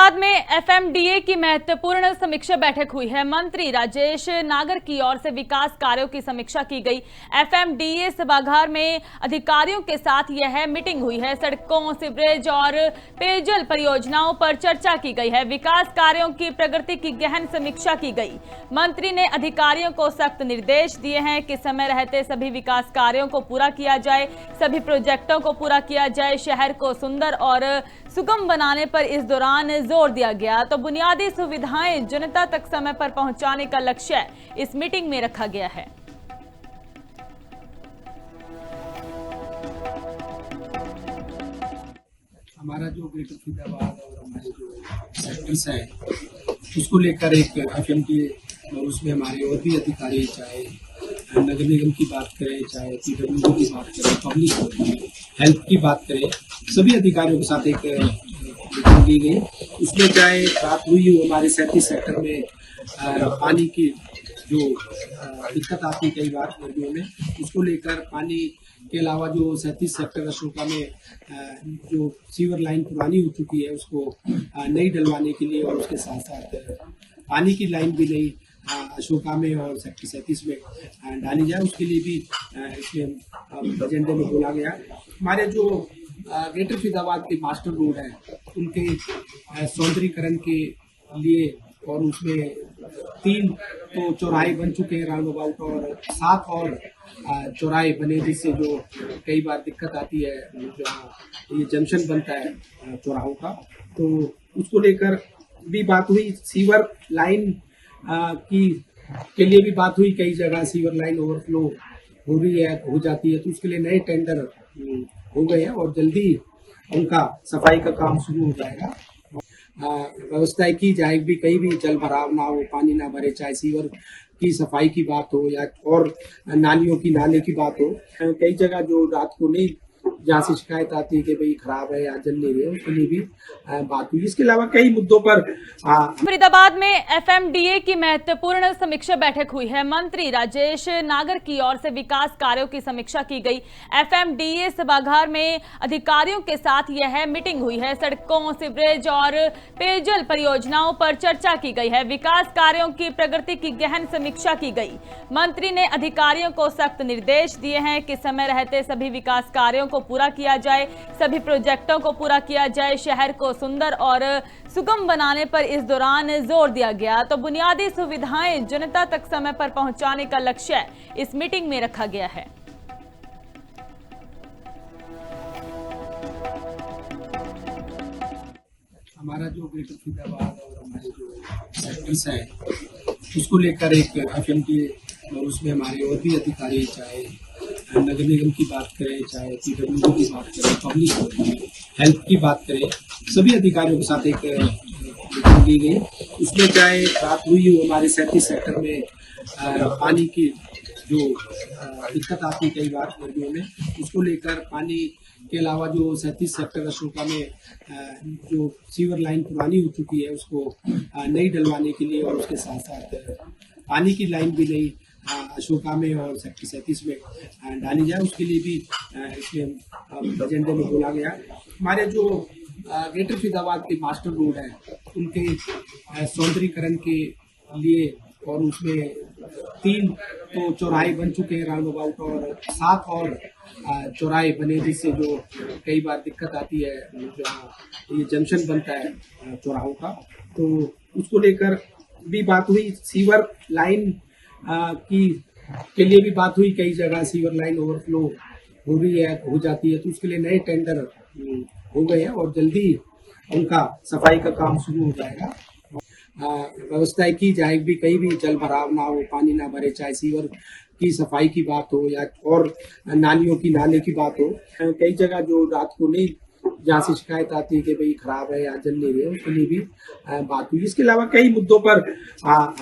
फरीदाबाद में एफएमडीए की महत्वपूर्ण समीक्षा बैठक हुई है। मंत्री राजेश नागर की ओर से विकास कार्यों की समीक्षा की गई। एफएमडीए सभागार में अधिकारियों के साथ यह मीटिंग हुई है। सड़कों, सीवरेज और पेयजल परियोजनाओं पर चर्चा की गई है। विकास कार्यों की प्रगति की गहन समीक्षा की गई। मंत्री ने अधिकारियों को सख्त निर्देश दिए हैं कि समय रहते सभी विकास कार्यों को पूरा किया जाए, सभी प्रोजेक्टों को पूरा किया जाए। शहर को सुंदर और सुगम बनाने पर इस दौरान जोर दिया गया। तो बुनियादी सुविधाएं जनता तक समय पर पहुंचाने का लक्ष्य इस मीटिंग में रखा गया है। हमारा जो ग्रेटर फरीदाबाद और हमारे जो सेक्टर्स हैं उसको लेकर एक एफएमडीए और उसमें हमारे और भी अधिकारी, चाहे नगर निगम की बात करें, चाहे पीडब्ल्यूडी की बात करें, पब्लिक हेल्थ की बात करें, सभी अधिकारियों के साथ एक मीटिंग ली गई। उसमें चाहे बात हुई हो हमारे 37 सेक्टर में पानी की जो दिक्कत आती है कई बार गर्मियों में, उसको लेकर पानी के अलावा जो 37 सेक्टर अशोका में जो सीवर लाइन पुरानी हो चुकी है उसको नई डलवाने के लिए, और उसके साथ साथ पानी की लाइन भी नई अशोका में और सेक्टर 37 में डाली जाए, उसके लिए भी इसमें एजेंडे में बोला गया। हमारे जो ग्रेटर फरीदाबाद के मास्टर रोड हैं उनके सौंदर्यीकरण के लिए, और उसमें 3 तो चौराहे बन चुके हैं राउंड अबाउट, और 7 और चौराहे बने जिससे जो कई बार दिक्कत आती है, जो ये जंक्शन बनता है चौराहों का, तो उसको लेकर भी बात हुई। सीवर लाइन के लिए भी बात हुई। कई जगह सीवर लाइन ओवरफ्लो हो रही है, हो जाती है, तो उसके लिए नए टेंडर हो गए हैं और जल्दी उनका सफाई का काम शुरू हो जाएगा। व्यवस्थाएं की जाएगी, कहीं भी जल भराव ना हो, पानी ना भरे, चाहे सीवर की सफाई की बात हो या और नालियों की नाले की बात हो। कई जगह जो रात को नहीं, जहाँ से शिकायत आती है कि भाई खराब है या जल नहीं रहे, उसके लिए भी बात हुई। इसके अलावा कई मुद्दों पर फरीदाबाद में एफएमडीए की महत्वपूर्ण समीक्षा बैठक हुई है। मंत्री राजेश नागर की ओर से विकास कार्यों की समीक्षा की गई। एफएमडीए सभागार में अधिकारियों के साथ यह मीटिंग हुई है। सड़कों, सीवरेज और पेयजल परियोजनाओं पर चर्चा की गई है। विकास कार्यों की प्रगति की गहन समीक्षा की गई। मंत्री ने अधिकारियों को सख्त निर्देश दिए हैं कि समय रहते सभी विकास कार्यों को पूरा किया जाए, सभी प्रोजेक्टों को पूरा किया जाए। शहर को सुंदर और सुगम बनाने पर इस दौरान जोर दिया गया। तो बुनियादी सुविधाएं जनता तक समय पर पहुंचाने का लक्ष्य इस मीटिंग में रखा गया है। हमारा जो ग्रेटर फरीदाबाद और हमारे जो सेक्टर्स हैं उसको लेकर एक एफएमडीए और उसमें हमारे और भी अधिकारी, चाहे नगर निगम की बात करें, चाहे पीडब्ल्यूडी की बात करें, पब्लिक हेल्थ की बात करें, सभी अधिकारियों के साथ एक मीटिंग ली गई। उसमें चाहे बात हुई हो हमारे 37 सेक्टर में पानी की जो दिक्कत आती है कई बार गर्मियों में, उसको लेकर पानी के अलावा जो 37 सेक्टर अशोका में जो सीवर लाइन पुरानी हो चुकी है उसको नई डलवाने के लिए, और उसके साथ साथ पानी की लाइन भी नई अशोका में और सेक्टर 37 में डाली जाए, उसके लिए भी इसमें एजेंडे में बोला गया। हमारे जो ग्रेटर फरीदाबाद के मास्टर रोड हैं उनके सौंदर्यीकरण के लिए, और उसमें 3 तो चौराहे बन चुके हैं राउंड अबाउट, और 7 और चौराहे बने जिससे जो कई बार दिक्कत आती है, जो ये जंक्शन बनता है चौराहों का, तो उसको लेकर भी बात हुई। सीवर लाइन के लिए भी बात हुई। कई जगह सीवर लाइन ओवरफ्लो हो रही है, हो जाती है, तो उसके लिए नए टेंडर हो गए हैं और जल्दी उनका सफाई का काम शुरू हो जाएगा। व्यवस्थाएं की जाएगी, कहीं भी जल भराव ना हो, पानी ना भरे, चाहे सीवर की सफाई की बात हो या और नालियों की नाले की बात हो। कई जगह जो रात को नहीं, जहाँ से शिकायत आती है कि भाई खराब है या जल नहीं रहे, उसके लिए भी बात हुई। इसके अलावा कई मुद्दों पर